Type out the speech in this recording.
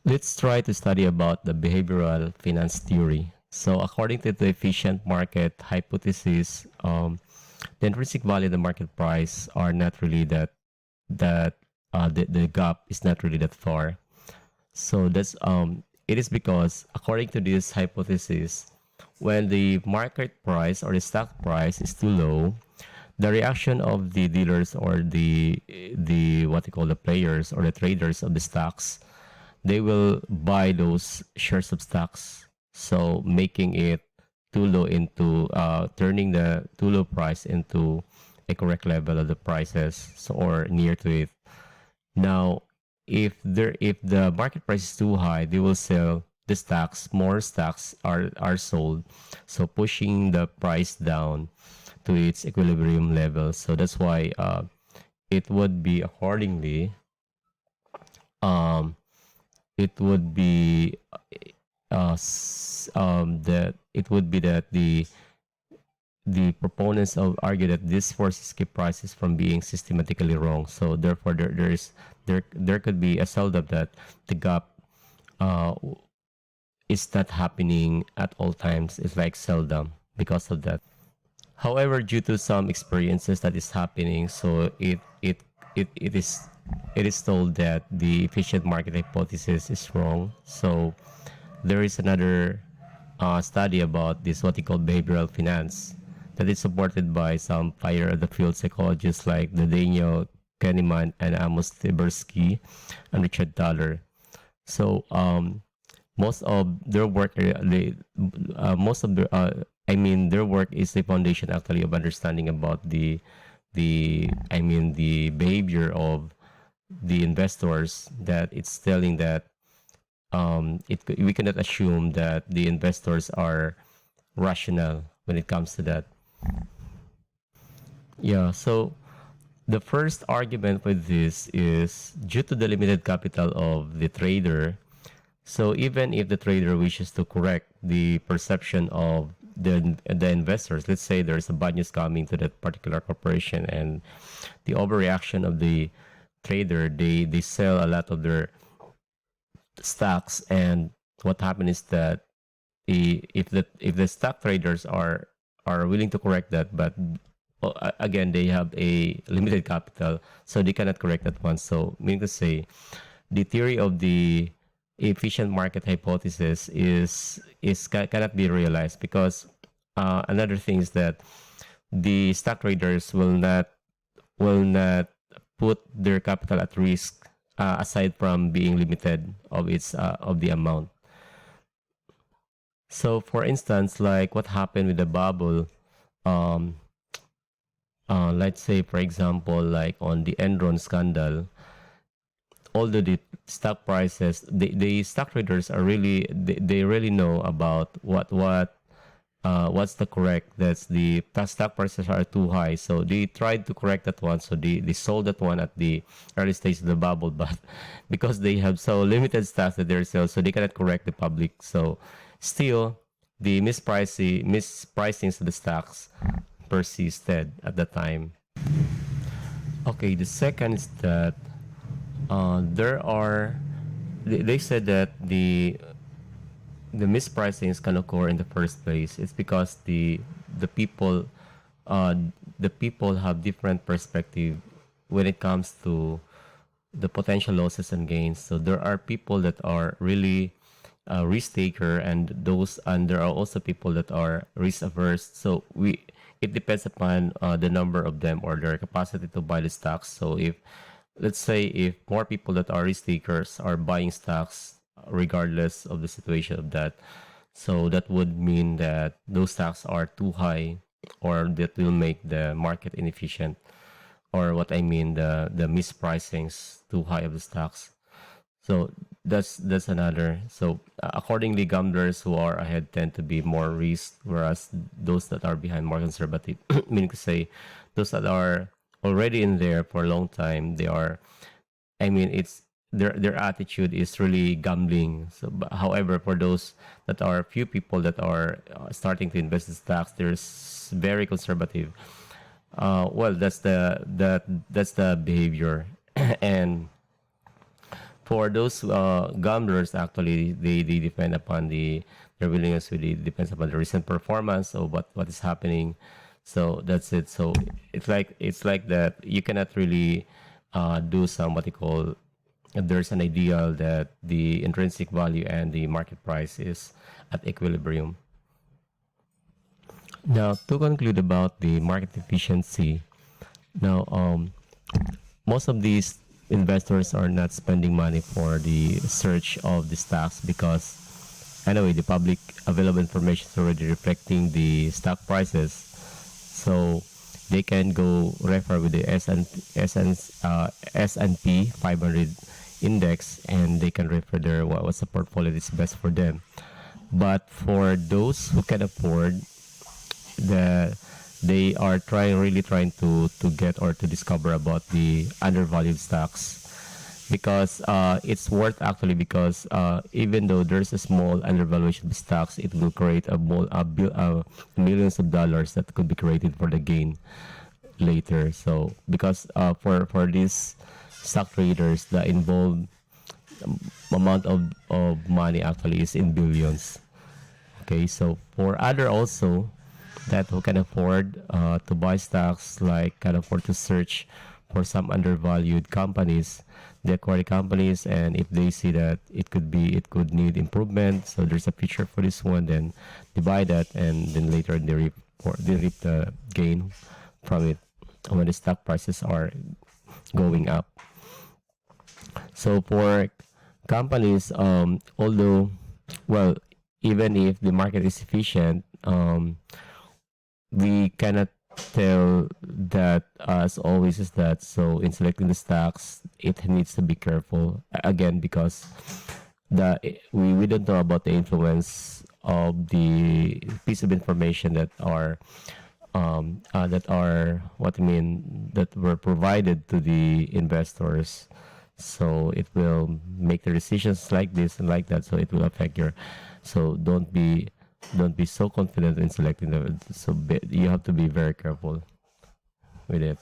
Let's try to study about the behavioral finance theory. So, according to the efficient market hypothesis, the intrinsic value of the market price are not really the gap is not really that far. So that's it is because according to this hypothesis, when the market price or the stock price is too low, the reaction of the dealers or the what you call the players or the traders of the stocks, they will buy those shares of stocks, so making it too low into turning the too low price into a correct level of the prices, so, or near to it. Now, if the market price is too high, they will sell the stocks. More stocks are sold, so pushing the price down to its equilibrium level. So that's why it would be accordingly um, it would be that it would be that the proponents of argue that this forces keep prices from being systematically wrong. So therefore, there could be a seldom that the gap uh, is not happening at all times. It's like seldom because of that. However, due to some experiences that is happening, so it is told that the efficient market hypothesis is wrong. So there is another study about this what you call behavioral finance that is supported by some pioneer of the field psychologists like the Daniel Kahneman and Amos Tversky and Richard Thaler. So most of their work most of their I mean their work is the foundation actually of understanding about the behavior of the investors, that it's telling that we cannot assume that the investors are rational when it comes to that. Yeah, so the first argument with this is due to the limited capital of the trader. So even if the trader wishes to correct the perception of the investors, let's say there's a bad news coming to that particular corporation, and the overreaction of the trader, they sell a lot of their stocks, and what happened is that if the stock traders are willing to correct that, but again they have a limited capital, so they cannot correct that one. So meaning to say, the theory of the efficient market hypothesis cannot be realized because another thing is that the stock traders will not put their capital at risk, aside from being limited of the amount. So for instance, like what happened with the bubble, um, let's say for example, like on the Enron scandal, although the stock prices, the stock traders are really they really know about what's the correct, that's the stock prices are too high, so they tried to correct that one, so they sold that one at the early stage of the bubble, but because they have so limited stocks that they're sell, so they cannot correct the public. So still the mispricings of the stocks persisted at the time. Okay, the second is that there are they said that the mispricings can occur in the first place. It's because the people uh, the people have different perspective when it comes to the potential losses and gains. So there are people that are really risk taker, and there are also people that are risk averse. So we it depends upon the number of them or their capacity to buy the stocks. So if let's say if more people that are risk takers are buying stocks regardless of the situation of that, so that would mean that those stocks are too high, or that will make the market inefficient, or what I mean the mispricings too high of the stocks. So that's another. So accordingly, gamblers who are ahead tend to be more risk, whereas those that are behind more conservative. Meaning to say, those that are already in there for a long time, they are. I mean, it's their attitude is really gambling. So, however, for those that are few people that are starting to invest in stocks, there's very conservative. Well, that's the behavior, and for those gamblers, actually, they depend upon their willingness to depends upon the recent performance of what is happening. So that's it. So it's like that you cannot really do some what you call, there's an ideal that the intrinsic value and the market price is at equilibrium. Now, to conclude about the market efficiency, now most of these investors are not spending money for the search of the stocks because anyway the public available information is already reflecting the stock prices, so they can go refer with the S&P 500 index, and they can refer their what's the portfolio that's best for them. But for those who can afford, the they are trying to get or to discover about the undervalued stocks, because it's worth actually, because even though there's a small undervaluation of stocks, it will create millions of dollars that could be created for the gain later. So because for these stock traders, the involved amount of money actually is in billions. Okay, so for other also that who can afford to buy stocks, like can afford to search for some undervalued companies, they acquire companies, and if they see that it could need improvement, so there's a future for this one, then they buy that, and then later they reap the gain from it when the stock prices are going up. So for companies, although, well, even if the market is efficient, we cannot tell that as always is that. So in selecting the stocks, it needs to be careful again, because we don't know about the influence of the piece of information that are what I mean that were provided to the investors. So it will make the decisions like this and like that, so it will affect your, so don't be so confident in selecting the, so you have to be very careful with it.